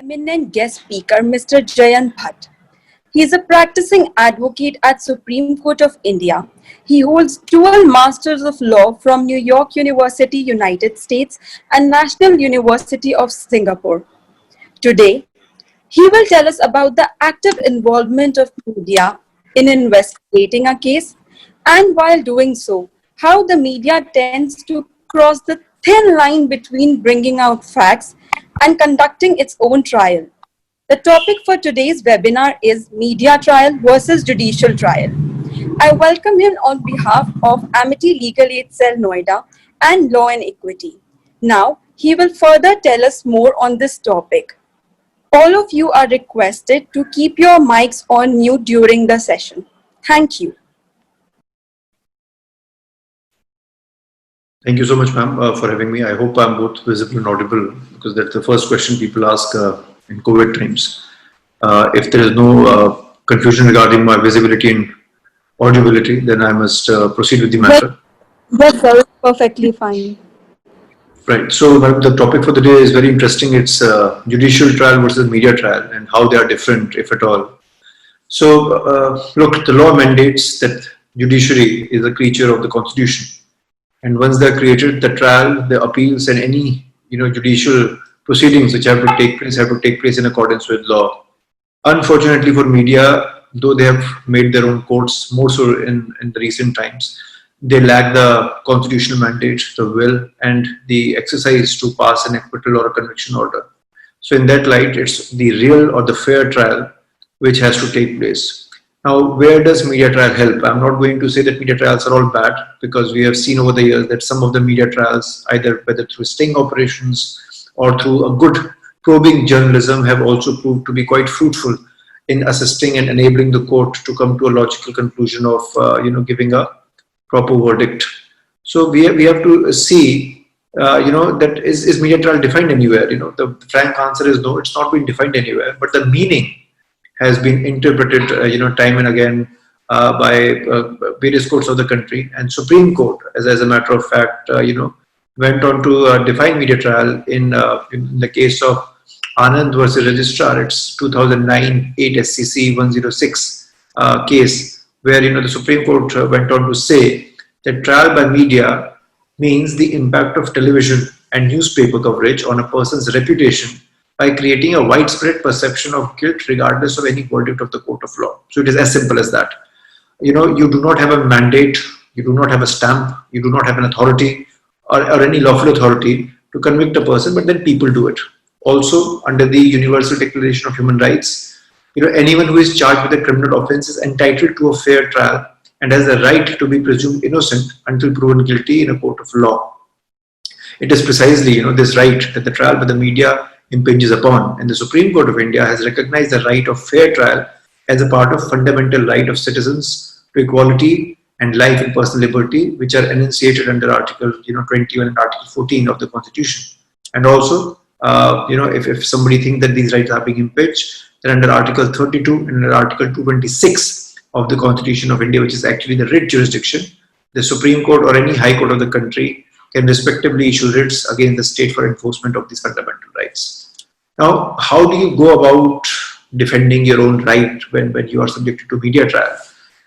eminent guest speaker, Mr. Jayant Bhatt. He is a practicing advocate at Supreme Court of India. He holds dual Masters of Law from New York University, United States and National University of Singapore. Today, he will tell us about the active involvement of media in investigating a case and while doing so, how the media tends to cross the thin line between bringing out facts and conducting its own trial. The topic for today's webinar is Media Trial versus Judicial Trial. I welcome him on behalf of Amity Legal Aid Cell Noida and Law and Equity. Now, he will further tell us more on this topic. All of you are requested to keep your mics on mute during the session. Thank you. Thank you so much, ma'am, for having me. I hope I'm both visible and audible because that's the first question people ask in COVID times. If there is no confusion regarding my visibility and audibility, then I must proceed with the matter. That's very perfectly fine. Right. So the topic for the day is very interesting. It's judicial trial versus media trial and how they are different, if at all. So look, the law mandates that judiciary is a creature of the Constitution. And once they're created, the trial, the appeals and any judicial proceedings which have to take place in accordance with law. Unfortunately for media, though they have made their own courts more so in the recent times, they lack the constitutional mandate, the will and the exercise to pass an acquittal or a conviction order. So in that light, it's the real or the fair trial which has to take place. Now, where does media trial help? I'm not going to say that media trials are all bad because we have seen over the years that some of the media trials, either whether through sting operations or through a good probing journalism, have also proved to be quite fruitful in assisting and enabling the court to come to a logical conclusion of giving a proper verdict. So we have to see that is media trial defined anywhere? The frank answer is no, it's not been defined anywhere, but the meaning has been interpreted time and again by various courts of the country, and Supreme Court as a matter of fact went on to define media trial in the case of Anand versus Registrar. It's 2009 8 SCC 106 case where the Supreme Court went on to say that trial by media means the impact of television and newspaper coverage on a person's reputation by creating a widespread perception of guilt regardless of any verdict of the court of law. So it is as simple as that. You do not have a mandate, you do not have a stamp, you do not have an authority or any lawful authority to convict a person, but then people do it. Also, under the Universal Declaration of Human Rights, anyone who is charged with a criminal offense is entitled to a fair trial and has the right to be presumed innocent until proven guilty in a court of law. It is precisely this right that the trial by the media impinges upon, and the Supreme Court of India has recognized the right of fair trial as a part of fundamental right of citizens to equality and life and personal liberty, which are enunciated under Article 21 and Article 14 of the Constitution. And also, if somebody thinks that these rights are being impinged, then under Article 32 and under Article 226 of the Constitution of India, which is actually the writ jurisdiction, the Supreme Court or any High Court of the country can respectively issue writs against the state for enforcement of these fundamental rights. Now, how do you go about defending your own right when you are subjected to media trial?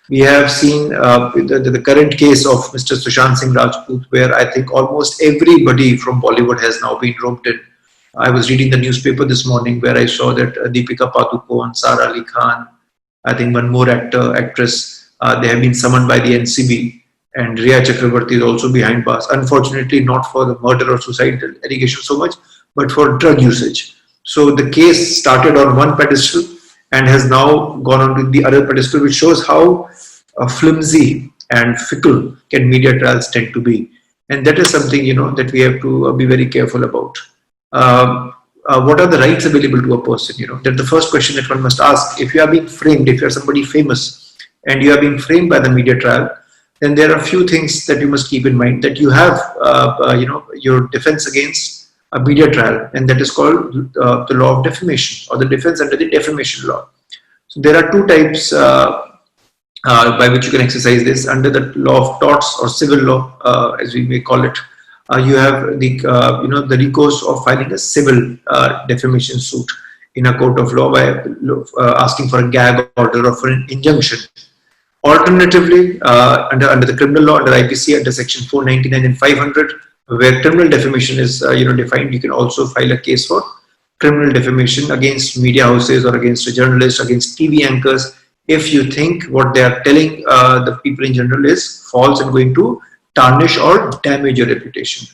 We have seen the current case of Mr. Sushant Singh Rajput, where I think almost everybody from Bollywood has now been roped in. I was reading the newspaper this morning where I saw that Deepika Padukone, Sara Ali Khan, I think one more actress, they have been summoned by the NCB. And Riya Chakrabarti is also behind bars. Unfortunately, not for the murder or suicide allegation so much, but for drug usage. So the case started on one pedestal and has now gone on to the other pedestal, which shows how flimsy and fickle can media trials tend to be. And that is something that we have to be very careful about. What are the rights available to a person? That's the first question that one must ask. If you are being framed, if you are somebody famous and you are being framed by the media trial, then there are a few things that you must keep in mind, that you have your defense against a media trial, and that is called the law of defamation or the defense under the defamation law. So there are two types by which you can exercise this. Under the law of torts or civil law, as we may call it, you have the the recourse of filing a civil defamation suit in a court of law by asking for a gag order or for an injunction. Alternatively, under the criminal law, under IPC, under section 499 and 500, where criminal defamation is defined, you can also file a case for criminal defamation against media houses or against a journalist, against TV anchors, if you think what they are telling the people in general is false and going to tarnish or damage your reputation.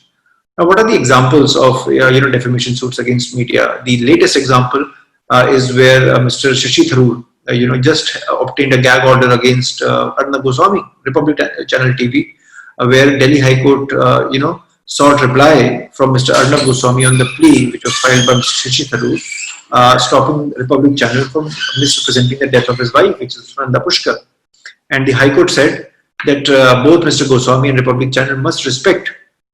Now, what are the examples of defamation suits against media? The latest example is where Mr. Shashi Tharoor, just obtained a gag order against Arnab Goswami, Republic Channel TV, where Delhi High Court, sought reply from Mr. Arnab Goswami on the plea which was filed by Mr. Shashi Tharoor, stopping Republic Channel from misrepresenting the death of his wife, which is Nanda Pushkar. And the High Court said that both Mr. Goswami and Republic Channel must respect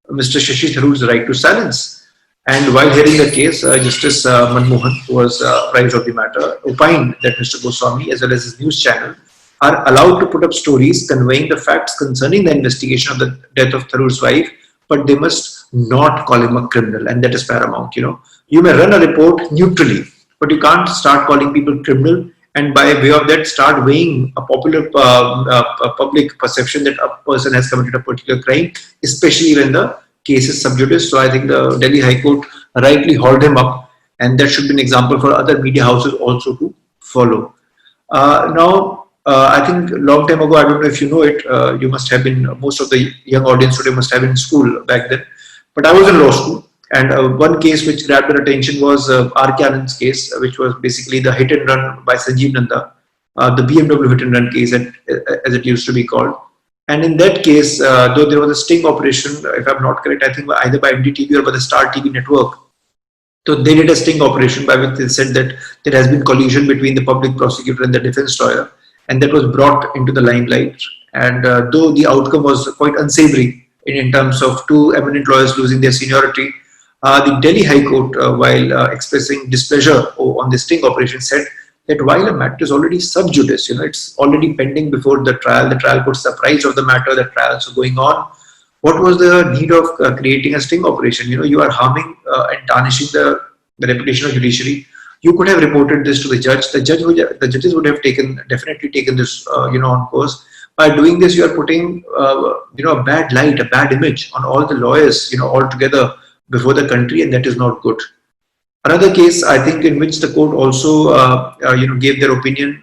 Mr. Shashi Tharoor's right to silence. And while hearing the case, Justice Manmohan, who was apprised of the matter, opined that Mr. Goswami, as well as his news channel, are allowed to put up stories conveying the facts concerning the investigation of the death of Tharoor's wife, but they must not call him a criminal, and that is paramount. You may run a report neutrally, but you can't start calling people criminal, and by way of that start weighing a popular public perception that a person has committed a particular crime, especially when the case is sub judice. So I think the Delhi High Court rightly hauled him up, and that should be an example for other media houses also to follow. I think a long time ago, I don't know if you know it, you must have been, most of the young audience today must have been in school back then, but I was in law school, and one case which grabbed our attention was R.K. Anand's case, which was basically the hit and run by Sanjeev Nanda, the BMW hit and run case, as it used to be called. And in that case, though there was a sting operation, if I'm not correct, I think either by NDTV or by the Star TV network. So they did a sting operation by which they said that there has been collusion between the public prosecutor and the defense lawyer, and that was brought into the limelight. And though the outcome was quite unsavory in terms of two eminent lawyers losing their seniority, the Delhi High Court, while expressing displeasure on the sting operation, said that while a matter is already sub judice, it's already pending before the trial court's apprised of the matter, the trials are going on. What was the need of creating a sting operation? You are harming and tarnishing the reputation of judiciary. You could have reported this to the judge. The judges would have definitely taken this, on course. By doing this, you are putting, a bad light, a bad image on all the lawyers, all together before the country, and that is not good. Another case, I think, in which the court also, gave their opinion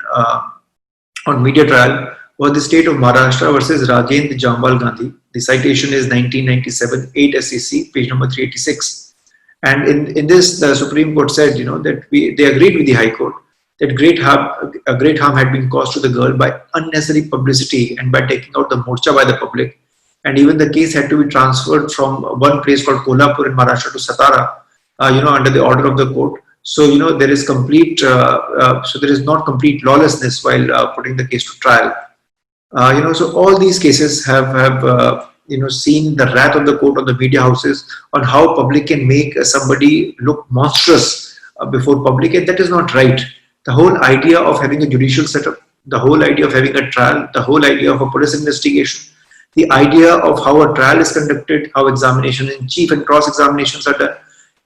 on media trial was the state of Maharashtra versus Rajendra Jamwal Gandhi. The citation is 1997, 8 SEC, page number 386. And in this, the Supreme Court said, that they agreed with the High Court that great harm had been caused to the girl by unnecessary publicity and by taking out the morcha by the public. And even the case had to be transferred from one place called Kolhapur in Maharashtra to Satara, under the order of the court. So, there is complete, so there is not complete lawlessness while putting the case to trial. So all these cases have seen the wrath of the court on the media houses on how public can make somebody look monstrous before public, and that is not right. The whole idea of having a judicial setup, the whole idea of having a trial, the whole idea of a police investigation, the idea of how a trial is conducted, how examination in chief and cross examinations are done,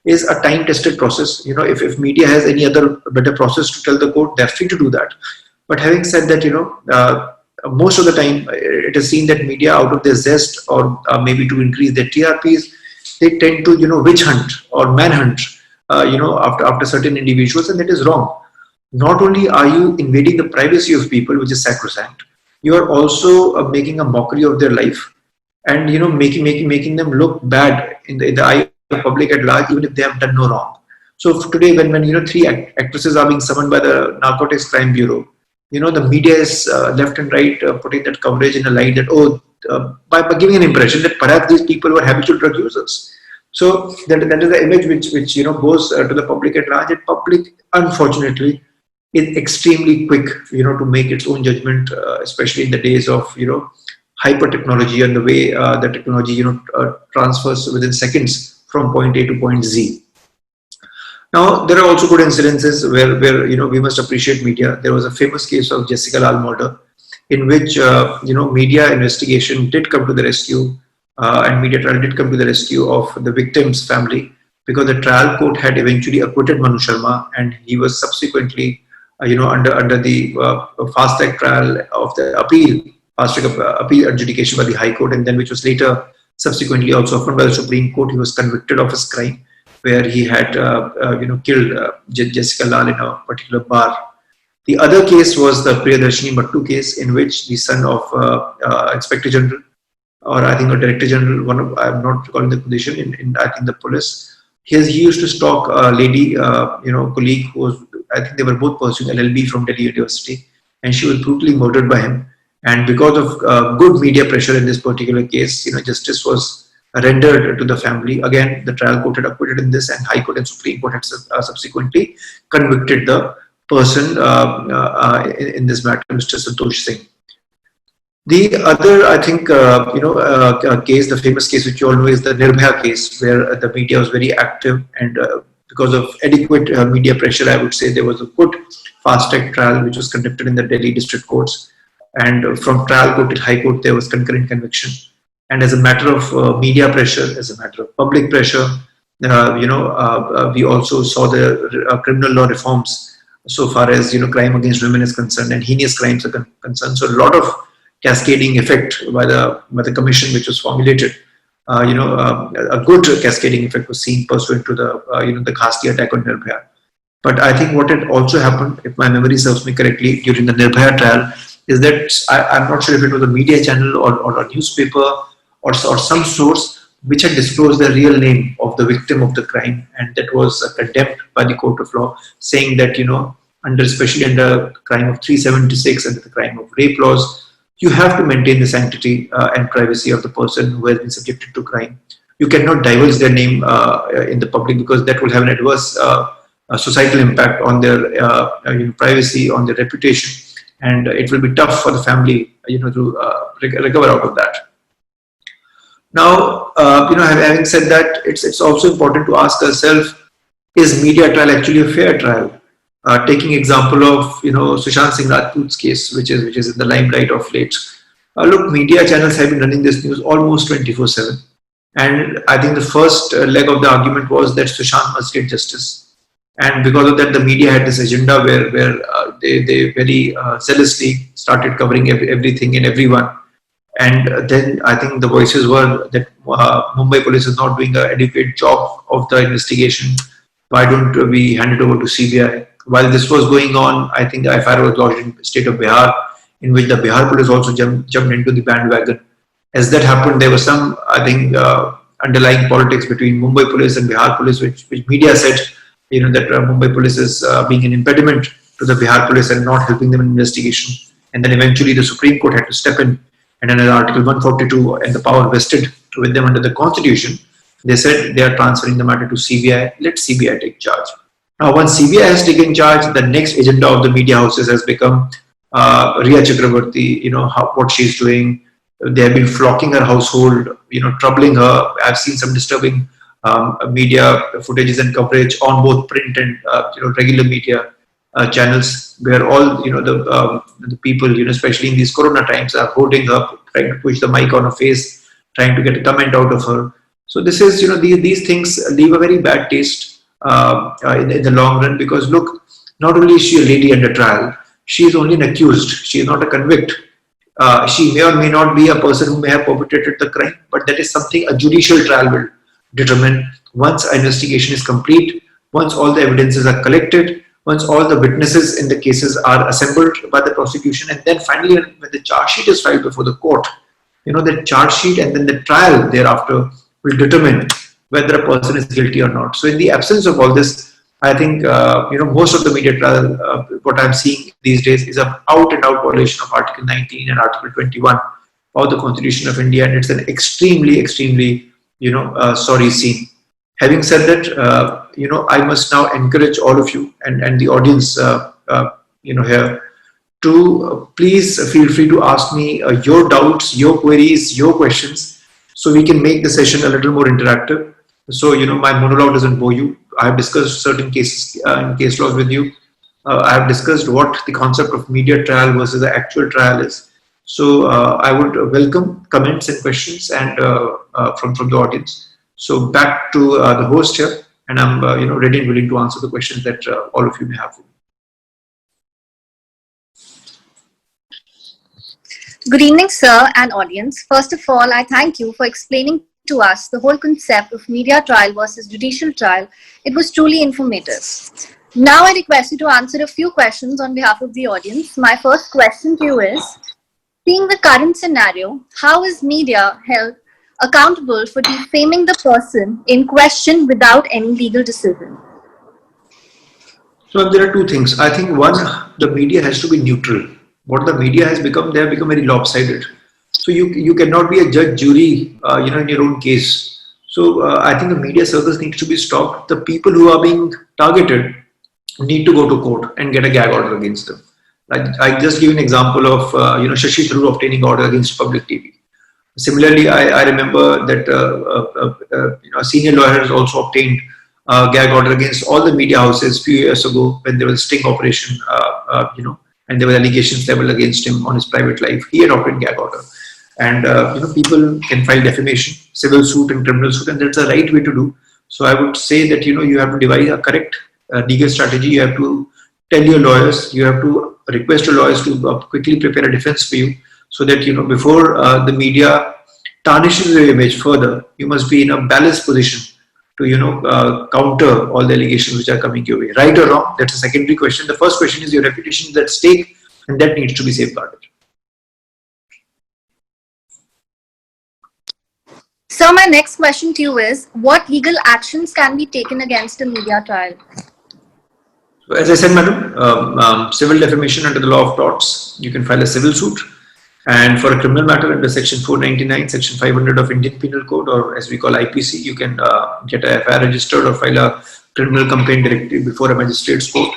is a time-tested process. If media has any other better process to tell the court, they're free to do that. But having said that, most of the time it is seen that media, out of their zest or maybe to increase their TRPs, they tend to witch hunt or manhunt after certain individuals, and that is wrong. Not only are you invading the privacy of people, which is sacrosanct, you are also making a mockery of their life, and making them look bad in the eye of the public at large, even if they have done no wrong. So today, when three actresses are being summoned by the Narcotics Crime Bureau, the media is left and right putting that coverage in a light that, by giving an impression that perhaps these people were habitual drug users. So that is the image which goes to the public at large. And public, unfortunately, is extremely quick, to make its own judgment, especially in the days of, hyper technology and the way the technology, transfers within seconds from point A to point Z. Now, there are also good incidences where we must appreciate media. There was a famous case of Jessica Lal murder, in which media investigation did come to the rescue, and media trial did come to the rescue of the victim's family. because the trial court had eventually acquitted Manu Sharma, and he was subsequently, under the fast track trial of the fast track appeal adjudication by the High Court, and then which was later subsequently also affirmed by the Supreme Court. He was convicted of his crime, where he had killed Jessica Lal in a particular bar. The other case was the Priyadarshini Mattu case, in which the son of Inspector General, or I think a Director General, I'm not recalling the position in I think the police. He used to stalk a lady, colleague who was, I think they were both pursuing LLB from Delhi University, and she was brutally murdered by him. And because of good media pressure in this particular case, justice was rendered to the family. Again, the trial court had acquitted in this, and High Court and Supreme Court had subsequently convicted the person in this matter, Mr. Santosh Singh. The other, I think, case, the famous case which you all know, is the Nirbhaya case, where the media was very active, and because of adequate media pressure, I would say there was a good fast-track trial which was conducted in the Delhi district courts, and from trial court to High Court there was concurrent conviction. And as a matter of media pressure, as a matter of public pressure, we also saw the criminal law reforms so far as crime against women is concerned, and heinous crimes are concerned. So a lot of cascading effect by the commission which was formulated. A good cascading effect was seen pursuant to the ghastly attack on Nirbhaya. But I think what had also happened, if my memory serves me correctly, during the Nirbhaya trial, is that I'm not sure if it was a media channel or a newspaper or some source which had disclosed the real name of the victim of the crime, and that was condemned by the court of law, saying that especially under crime of 376, under the crime of rape laws, you have to maintain the sanctity and privacy of the person who has been subjected to crime. You cannot divulge their name in the public, because that will have an adverse societal impact on their privacy, on their reputation, and it will be tough for the family to recover out of that. Now, having said that, it's also important to ask ourselves, is media trial actually a fair trial? Taking example of Sushant Singh Rajput's case, which is in the limelight of late. Look, media channels have been running this news almost 24/7, and I think the first leg of the argument was that Sushant must get justice, and because of that, the media had this agenda where they very zealously started covering everything and everyone. And then I think the voices were that Mumbai police is not doing an adequate job of the investigation. Why don't we hand it over to CBI? While this was going on, I think the FIR was lodged in the state of Bihar, in which the Bihar police also jumped into the bandwagon. As that happened, there was some, I think, underlying politics between Mumbai police and Bihar police, which media said, that Mumbai police is being an impediment to the Bihar police and not helping them in investigation. And then eventually the Supreme Court had to step in, and under Article 142 and the power vested with them under the Constitution, they said they are transferring the matter to CBI. Let CBI take charge. Now, once CBI has taken charge, the next agenda of the media houses has become Riya Chakraborty, what she's doing. They have been flocking her household, troubling her. I've seen some disturbing media footages and coverage on both print and regular media channels, where all the people, especially in these Corona times, are holding her, trying to push the mic on her face, trying to get a comment out of her. So this is, these things leave a very bad taste in the long run, because look, not only is she a lady under trial, she is only an accused. She is not a convict. She may or may not be a person who may have perpetrated the crime, but that is something a judicial trial will determine once an investigation is complete, once all the evidences are collected, once all the witnesses in the cases are assembled by the prosecution, and then finally when the charge sheet is filed before the court, the charge sheet and then the trial thereafter will determine whether a person is guilty or not. So in the absence of all this, I think most of the media trial, what I'm seeing these days, is an out-and-out violation of Article 19 and Article 21 of the Constitution of India, and it's an extremely, extremely sorry scene. Having said that, I must now encourage all of you and the audience, here, to please feel free to ask me your doubts, your queries, your questions, so we can make the session a little more interactive. So, my monologue doesn't bore you. I have discussed certain cases and case laws with you. I have discussed what the concept of media trial versus the actual trial is. So, I would welcome comments and questions and from the audience. So, back to the host here. And I'm ready and willing to answer the questions that all of you may have. Good evening, sir and audience. First of all, I thank you for explaining to us the whole concept of media trial versus judicial trial. It was truly informative. Now I request you to answer a few questions on behalf of the audience. My first question to you is, seeing the current scenario, how is media held accountable for defaming the person in question without any legal decision? So there are two things. I think one, the media has to be neutral. What the media has become, they have become very lopsided. So you cannot be a judge, jury, in your own case. So I think the media circus needs to be stopped. The people who are being targeted need to go to court and get a gag order against them. I just give an example of Shashi Tharoor obtaining order against Public TV. Similarly, I remember that a senior lawyer has also obtained gag order against all the media houses a few years ago when there was a sting operation, and there were allegations leveled against him on his private life. He had obtained gag order. And people can file defamation, civil suit and criminal suit, and that's the right way to do. So I would say that you have to devise a correct legal strategy. You have to tell your lawyers, you have to request your lawyers to quickly prepare a defense for you, so that before the media tarnishes your image further, you must be in a balanced position to counter all the allegations which are coming your way. Right or wrong, that's a secondary question. The first question is your reputation is at stake, and that needs to be safeguarded. So my next question to you is, what legal actions can be taken against a media trial? So as I said, madam, civil defamation under the law of torts, you can file a civil suit. And for a criminal matter under section 499, section 500 of Indian Penal Code, or as we call IPC, you can get a FIR registered or file a criminal complaint directly before a magistrate's court.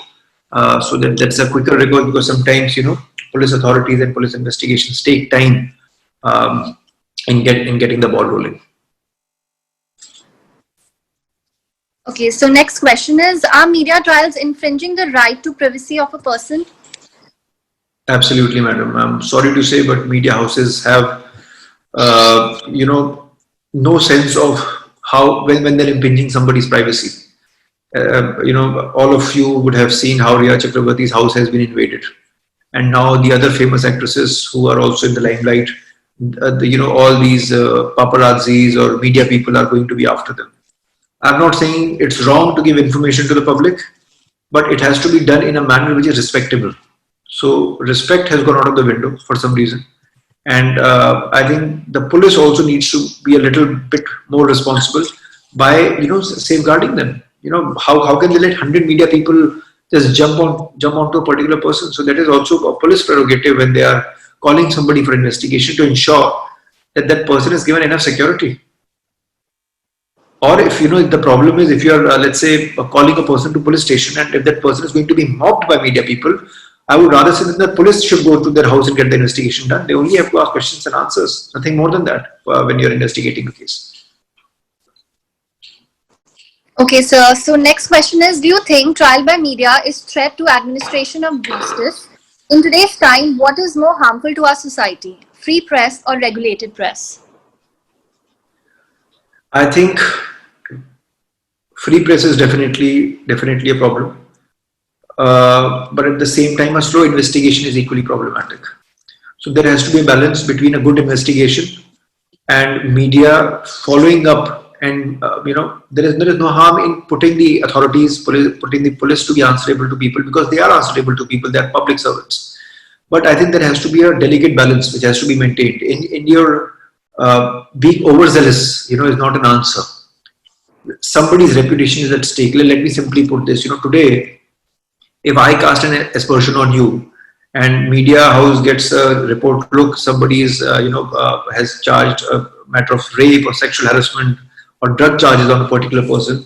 So that's a quicker recourse, because sometimes, police authorities and police investigations take time in getting the ball rolling. Okay, so next question is, are media trials infringing the right to privacy of a person? Absolutely, madam. I'm sorry to say, but media houses have, no sense of how, when they're impinging somebody's privacy. All of you would have seen how Rhea Chakrabarti's house has been invaded. And now the other famous actresses who are also in the limelight, all these paparazzis or media people are going to be after them. I'm not saying it's wrong to give information to the public, but it has to be done in a manner which is respectable. So respect has gone out of the window for some reason. And I think the police also needs to be a little bit more responsible by, safeguarding them. How can they let 100 media people just jump onto a particular person? So that is also a police prerogative when they are calling somebody for investigation, to ensure that that person is given enough security. Or if the problem is, if you are let's say calling a person to police station, and if that person is going to be mobbed by media people, I would rather say that the police should go to their house and get the investigation done. They only have to ask questions and answers, nothing more than that when you're investigating a case. Okay, sir. So next question is, do you think trial by media is threat to administration of justice? In today's time, what is more harmful to our society, free press or regulated press? I think free press is definitely a problem. But at the same time, a slow investigation is equally problematic. So there has to be a balance between a good investigation and media following up. And there is no harm in putting the authorities, putting the police to be answerable to people, because they are answerable to people. They are public servants. But I think there has to be a delicate balance which has to be maintained. In your being overzealous, is not an answer. Somebody's reputation is at stake. Let me simply put this. Today, if I cast an aspersion on you, and media house gets a report, look, somebody is, has charged a matter of rape or sexual harassment or drug charges on a particular person,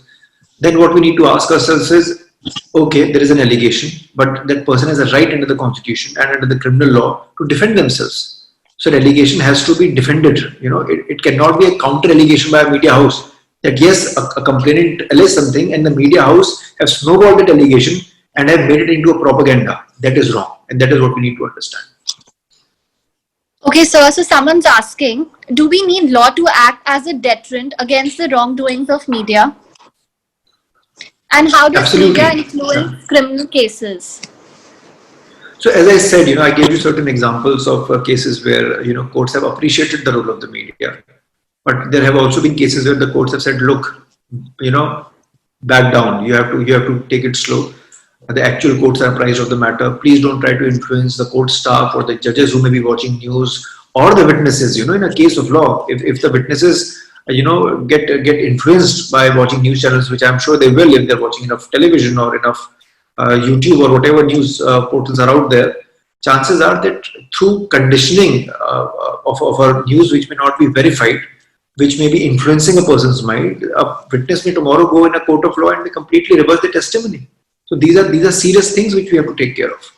then what we need to ask ourselves is, okay, there is an allegation, but that person has a right under the constitution and under the criminal law to defend themselves. So the allegation has to be defended. It cannot be a counter allegation by a media house that yes, a complainant alleged something and the media house have snowballed that allegation and have made it into a propaganda. That is wrong, and that is what we need to understand. Okay, sir. So someone's asking, do we need law to act as a deterrent against the wrongdoings of media? And how does Absolutely. media influence criminal cases? So as I said, I gave you certain examples of cases where, courts have appreciated the role of the media. But there have also been cases where the courts have said, look, back down. You have to take it slow. The actual courts are apprised of the matter. Please don't try to influence the court staff or the judges who may be watching news or the witnesses. In a case of law, if the witnesses, get influenced by watching news channels, which I'm sure they will if they're watching enough television or enough YouTube or whatever news portals are out there, chances are that through conditioning of a news which may not be verified, which may be influencing a person's mind, a witness may tomorrow go in a court of law and they completely reverse the testimony. So these are serious things which we have to take care of.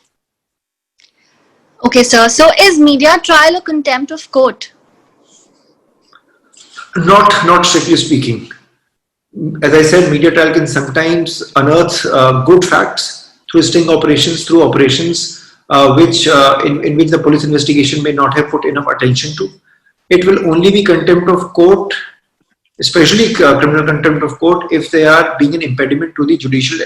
Okay, sir. So is media trial a contempt of court? Not strictly speaking. As I said, media trial can sometimes unearth good facts through sting operations, through operations in which the police investigation may not have put enough attention to. It will only be contempt of court, especially criminal contempt of court, if they are being an impediment to the judicial,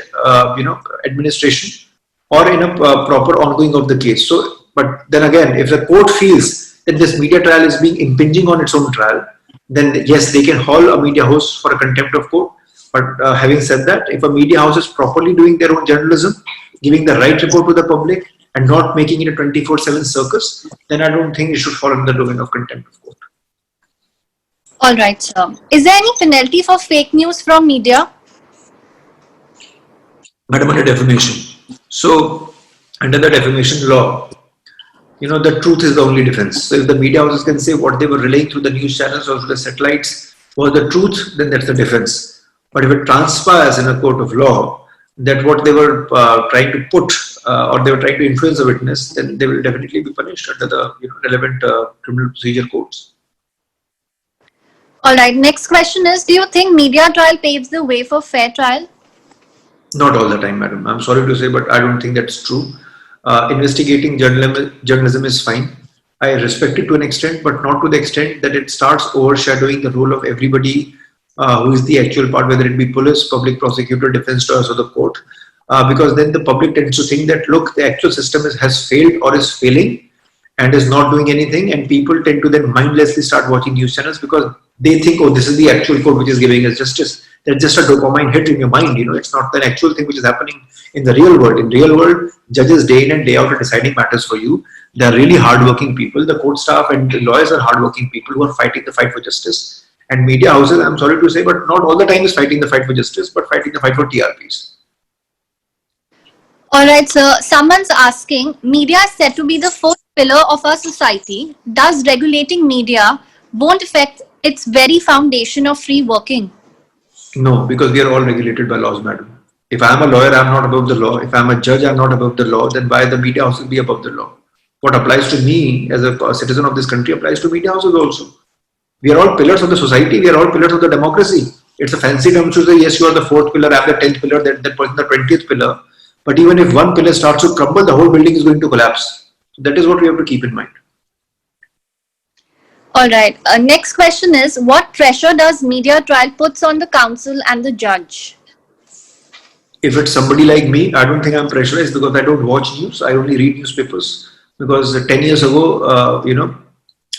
administration or in a proper ongoing of the case. So, but then again, if the court feels that this media trial is being impinging on its own trial, then yes, they can haul a media house for a contempt of court. But having said that, if a media house is properly doing their own journalism, giving the right report to the public and not making it a 24/7 circus, then I don't think it should fall under the domain of contempt of court. All right, sir. Is there any penalty for fake news from media? Madam, under defamation. So, under the defamation law, the truth is the only defense. So, if the media houses can say what they were relaying through the news channels or through the satellites was the truth, then that's the defense. But if it transpires in a court of law that what they were trying to put or they were trying to influence a witness, then they will definitely be punished under the relevant criminal procedure codes. All right. Next question is, do you think media trial paves the way for fair trial? Not all the time, madam. I'm sorry to say, but I don't think that's true. Investigating journalism is fine. I respect it to an extent, but not to the extent that it starts overshadowing the role of everybody who is the actual part, whether it be police, public prosecutor, defense lawyers, or the court. Because then the public tends to think that, look, the actual system has failed or is failing and is not doing anything, and people tend to then mindlessly start watching news channels because they think, oh, this is the actual court which is giving us justice. That's just a dopamine hit in your mind. It's not the actual thing which is happening in the real world. In real world, judges day in and day out are deciding matters for you. They are really hardworking people. The court staff and the lawyers are hardworking people who are fighting the fight for justice. And media houses, I'm sorry to say, but not all the time is fighting the fight for justice, but fighting the fight for TRPs. All right, sir. Someone's asking, media is said to be the fourth pillar of our society. Does regulating media won't affect its very foundation of free working? No, because we are all regulated by laws, madam. If I'm a lawyer, I'm not above the law. If I'm a judge, I'm not above the law. Then why the media house will be above the law? What applies to me as a citizen of this country applies to media houses also. We are all pillars of the society. We are all pillars of the democracy. It's a fancy term to say, yes, you are the fourth pillar, I'm the 10th pillar, that person the 20th pillar. But even if one pillar starts to crumble, the whole building is going to collapse. So that is what we have to keep in mind. All right. Next question is, what pressure does media trial puts on the counsel and the judge? If it's somebody like me, I don't think I'm pressurized because I don't watch news. I only read newspapers. Because 10 years ago,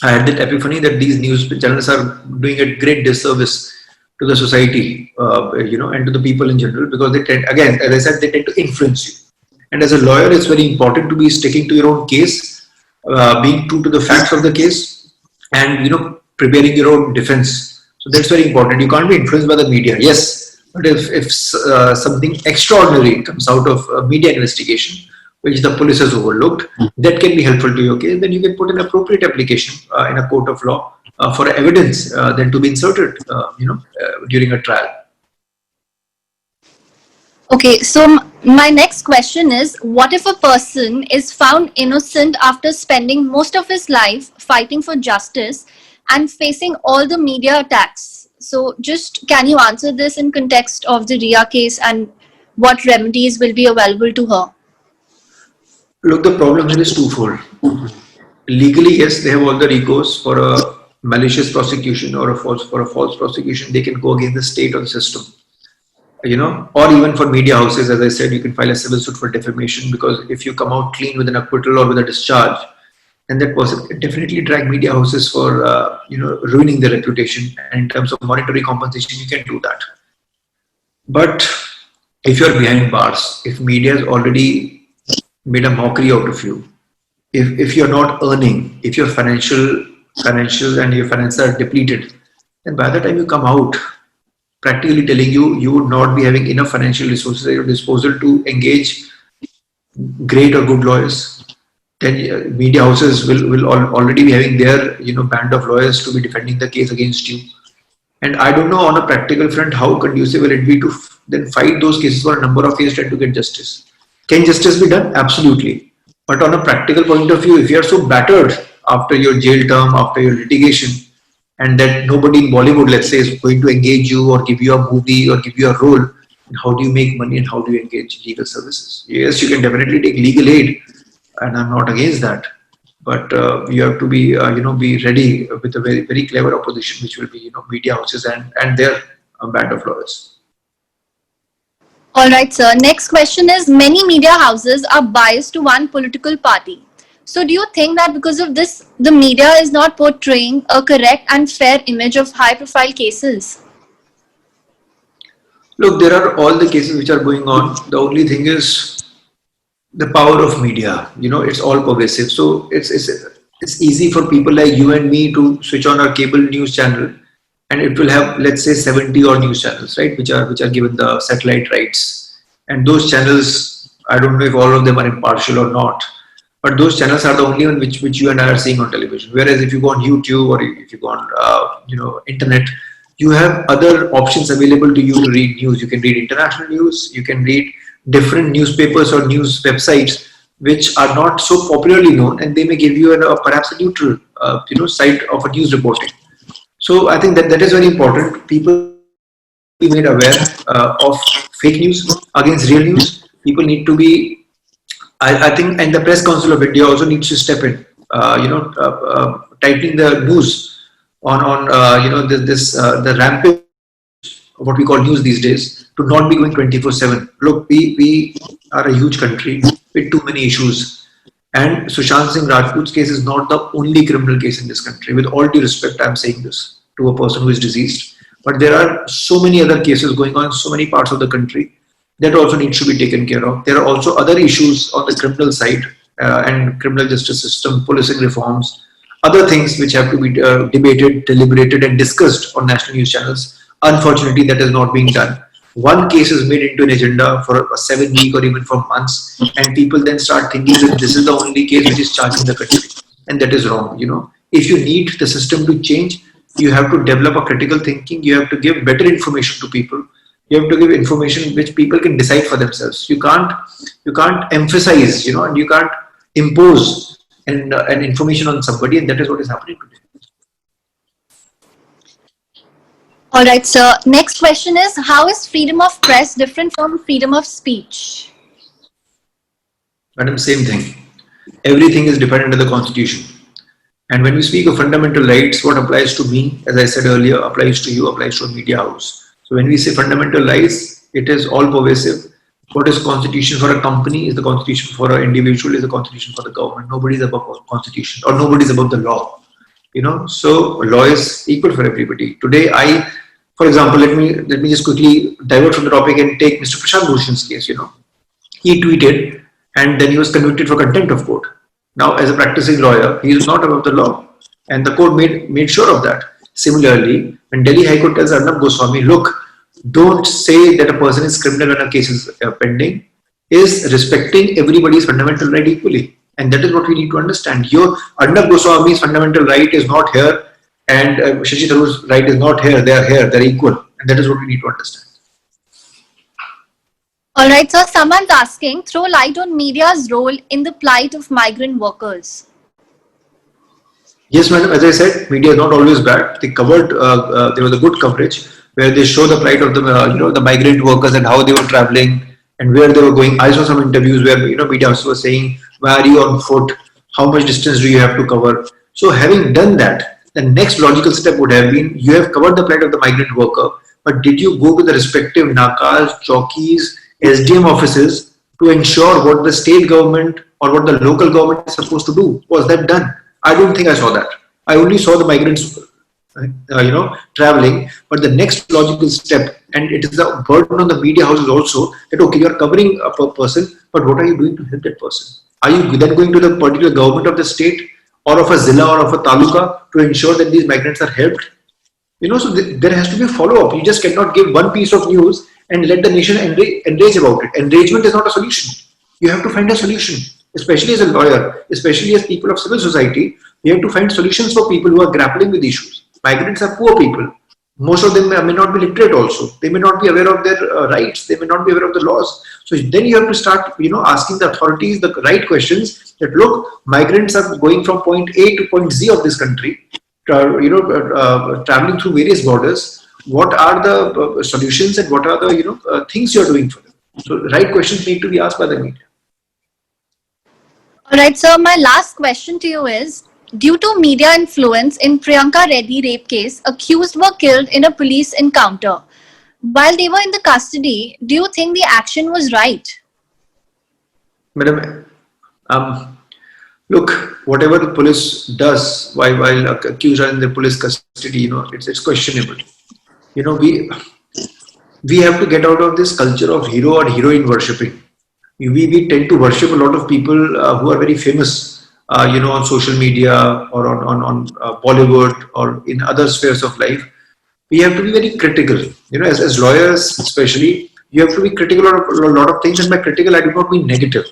I had that epiphany that these news channels are doing a great disservice to the society, and to the people in general, because they tend, again, as I said, they tend to influence you. And as a lawyer, it's very important to be sticking to your own case, being true to the facts of the case, and preparing your own defense. So that's very important. You can't be influenced by the media. Yes, but if something extraordinary comes out of a media investigation, which the police has overlooked, that can be helpful to your case, then you can put an appropriate application in a court of law for evidence then to be inserted, during a trial. Okay, so my next question is, what if a person is found innocent after spending most of his life fighting for justice and facing all the media attacks? So just can you answer this in context of the Ria case and what remedies will be available to her? Look, the problem here is twofold. Legally, yes, they have all the recourse for a malicious prosecution or for a false prosecution. They can go against the state or the system. or even for media houses, as I said, you can file a civil suit for defamation, because if you come out clean with an acquittal or with a discharge, then that person can definitely drag media houses for ruining their reputation. And in terms of monetary compensation, you can do that. But if you're behind bars, if media has already made a mockery out of you, if you're not earning, if your financials and your finances are depleted, then by the time you come out, practically telling you would not be having enough financial resources at your disposal to engage great or good lawyers. Then media houses will already be having their band of lawyers to be defending the case against you. And I don't know on a practical front how conducive will it be to then fight those cases for a number of years trying to get justice. Can justice be done? Absolutely. But on a practical point of view, if you are so battered after your jail term, after your litigation, and that nobody in Bollywood, let's say, is going to engage you or give you a movie or give you a role, how do you make money and how do you engage legal services? Yes, you can definitely take legal aid, and I'm not against that. But you have to be, be ready with a very, very clever opposition, which will be, media houses and their band of lawyers. All right, sir. Next question is, many media houses are biased to one political party. So do you think that because of this, the media is not portraying a correct and fair image of high-profile cases? Look, there are all the cases which are going on. The only thing is the power of media. It's all pervasive. So it's easy for people like you and me to switch on our cable news channel, and it will have, let's say, 70 odd news channels, right, which are given the satellite rights. And those channels, I don't know if all of them are impartial or not, but those channels are the only one which you and I are seeing on television. Whereas if you go on YouTube or if you go on internet, you have other options available to you to read news. You can read international news, you can read different newspapers or news websites which are not so popularly known, and they may give you perhaps a neutral side of a news reporting. So I think that is very important. People be made aware of fake news against real news. People need to be, I think, and the Press Council of India also needs to step in, tightening the news on the rampant, what we call news these days, to not be going 24/7. Look, we are a huge country with too many issues, and Sushant Singh Rajput's case is not the only criminal case in this country. With all due respect, I'm saying this to a person who is deceased, but there are so many other cases going on in so many parts of the country that also needs to be taken care of. There are also other issues on the criminal side and criminal justice system, policing reforms, other things which have to be debated, deliberated and discussed on national news channels. Unfortunately, that is not being done. One case is made into an agenda for a 7 week or even for months, and people then start thinking that this is the only case which is charging the country, and that is wrong. If you need the system to change, you have to develop a critical thinking. You have to give better information to people. You have to give information which people can decide for themselves. You can't emphasize, and you can't impose an information on somebody, and that is what is happening today. All right, sir. Next question is, how is freedom of press different from freedom of speech? Madam, same thing. Everything is dependent on the Constitution. And when we speak of fundamental rights, what applies to me, as I said earlier, applies to you, applies to a media house. So when we say fundamental rights, it is all pervasive. What is Constitution for a company is the Constitution for an individual, is the Constitution for the government. Nobody is above the Constitution, or nobody is above the law. So law is equal for everybody. Today, for example, let me just quickly divert from the topic and take Mr. Prashant Bhushan's case. He tweeted, and then he was convicted for contempt of court. Now, as a practicing lawyer, he is not above the law, and the court made sure of that. Similarly, when Delhi High Court tells Arnab Goswami, look, don't say that a person is criminal when a case is pending, is respecting everybody's fundamental right equally. And that is what we need to understand. Arnab Goswami's fundamental right is not here, and Shashi Tharoor's right is not here. They are here. They are equal. And that is what we need to understand. All right, so someone's asking, throw light on media's role in the plight of migrant workers. Yes, madam. As I said, media is not always bad. They covered. There was a good coverage where they show the plight of the migrant workers and how they were traveling and where they were going. I saw some interviews where media also was saying, "Why are you on foot? How much distance do you have to cover?" So, having done that, the next logical step would have been, you have covered the plight of the migrant worker. but did you go to the respective nakas, chowkis, SDM offices to ensure what the state government or what the local government is supposed to do? Was that done? I don't think I saw that. I only saw the migrants, traveling. But the next logical step, and it is a burden on the media houses also, that okay, you are covering a person, but what are you doing to help that person? Are you then going to the particular government of the state or of a zilla or of a taluka to ensure that these migrants are helped? So there has to be a follow-up. You just cannot give one piece of news and let the nation enrage about it. Enragement is not a solution. You have to find a solution, especially as a lawyer, especially as people of civil society. We have to find solutions for people who are grappling with issues. Migrants are poor people. Most of them may not be literate also. They may not be aware of their rights. They may not be aware of the laws. So then you have to start, asking the authorities the right questions that, look, migrants are going from point A to point Z of this country, traveling through various borders. What are the solutions and what are the, things you are doing for them? So the right questions need to be asked by the media. All right, so my last question to you is, due to media influence in Priyanka Reddy rape case, accused were killed in a police encounter. While they were in the custody, do you think the action was right? Madam, look, whatever the police does while accused are in the police custody, it's questionable. We have to get out of this culture of hero or heroine worshipping. We tend to worship a lot of people who are very famous, on social media or on Bollywood or in other spheres of life. We have to be very critical. As lawyers, especially, you have to be critical of a lot of things. And by critical, I do not mean negative.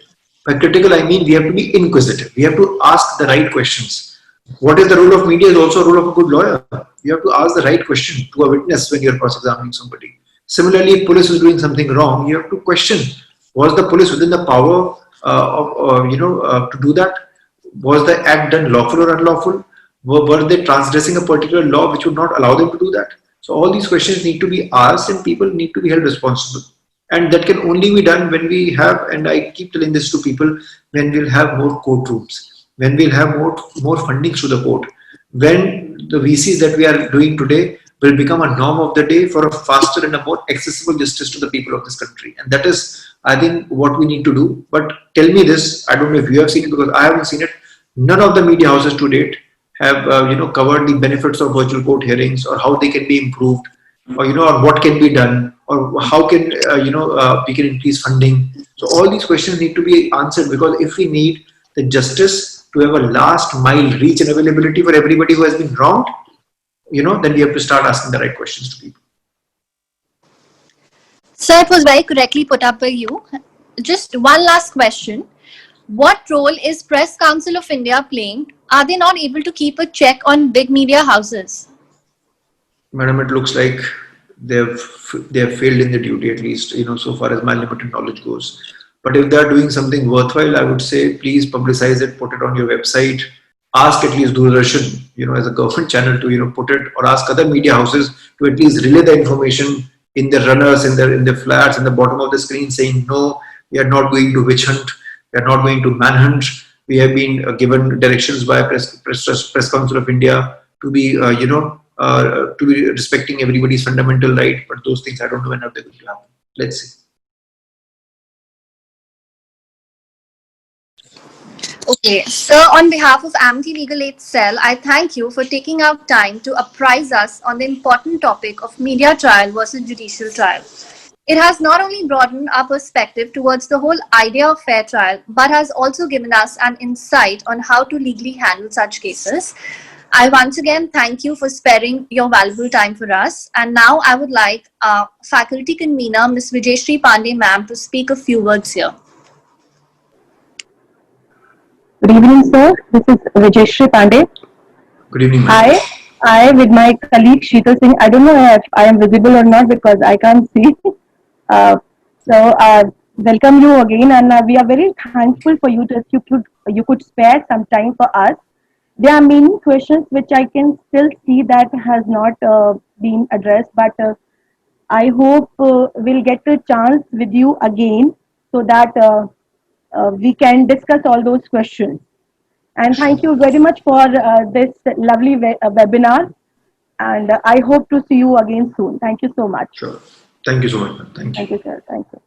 By critical, I mean we have to be inquisitive. We have to ask the right questions. What is the role of media is also a role of a good lawyer. You have to ask the right question to a witness when you are cross-examining somebody. Similarly, if police is doing something wrong, you have to question, was the police within the power to do that? Was the act done lawful or unlawful? Were they transgressing a particular law which would not allow them to do that? So all these questions need to be asked and people need to be held responsible. And that can only be done when we have, and I keep telling this to people, when we'll have more courtrooms, when we'll have more fundings to the court, when the VCs that we are doing today will become a norm of the day for a faster and a more accessible justice to the people of this country. And that is, I think, what we need to do. But tell me this, I don't know if you have seen it because I haven't seen it. None of the media houses to date have covered the benefits of virtual court hearings or how they can be improved, or or what can be done, or how can we can increase funding. So all these questions need to be answered, because if we need the justice to have a last mile reach and availability for everybody who has been wronged, then we have to start asking the right questions to people. Sir, it was very correctly put up by you. Just one last question. What role is Press Council of India playing? Are they not able to keep a check on big media houses? Madam, it looks like they have failed in their duty, at least, so far as my limited knowledge goes. But if they are doing something worthwhile, I would say, please publicize it, put it on your website, ask at least Doordarshan, as a government channel to, put it, or ask other media houses to at least relay the information in the runners, in the flags, in the bottom of the screen, saying, no, we are not going to witch hunt, we are not going to manhunt. We have been given directions by Press Council of India to be, to be respecting everybody's fundamental right. But those things, I don't know when are they going to happen. Let's see. Okay, sir, on behalf of Amity Legal Aid Cell, I thank you for taking out time to apprise us on the important topic of media trial versus judicial trial. It has not only broadened our perspective towards the whole idea of fair trial, but has also given us an insight on how to legally handle such cases. I once again thank you for sparing your valuable time for us. And now I would like faculty convener, Ms. Vijayashree Pandey ma'am, to speak a few words here. Good evening, sir. This is Vijayashree Pandey. Good evening. I, with my colleague Sheetal Singh, I don't know if I am visible or not because I can't see. Welcome you again, and we are very thankful for you that you could spare some time for us. There are many questions which I can still see that has not been addressed, but I hope we'll get a chance with you again so that we can discuss all those questions. And thank you very much for this lovely webinar. and I hope to see you again soon. Thank you so much. Sure. Thank you so much, ma'am. Thank you. Thank you, sir. Thank you.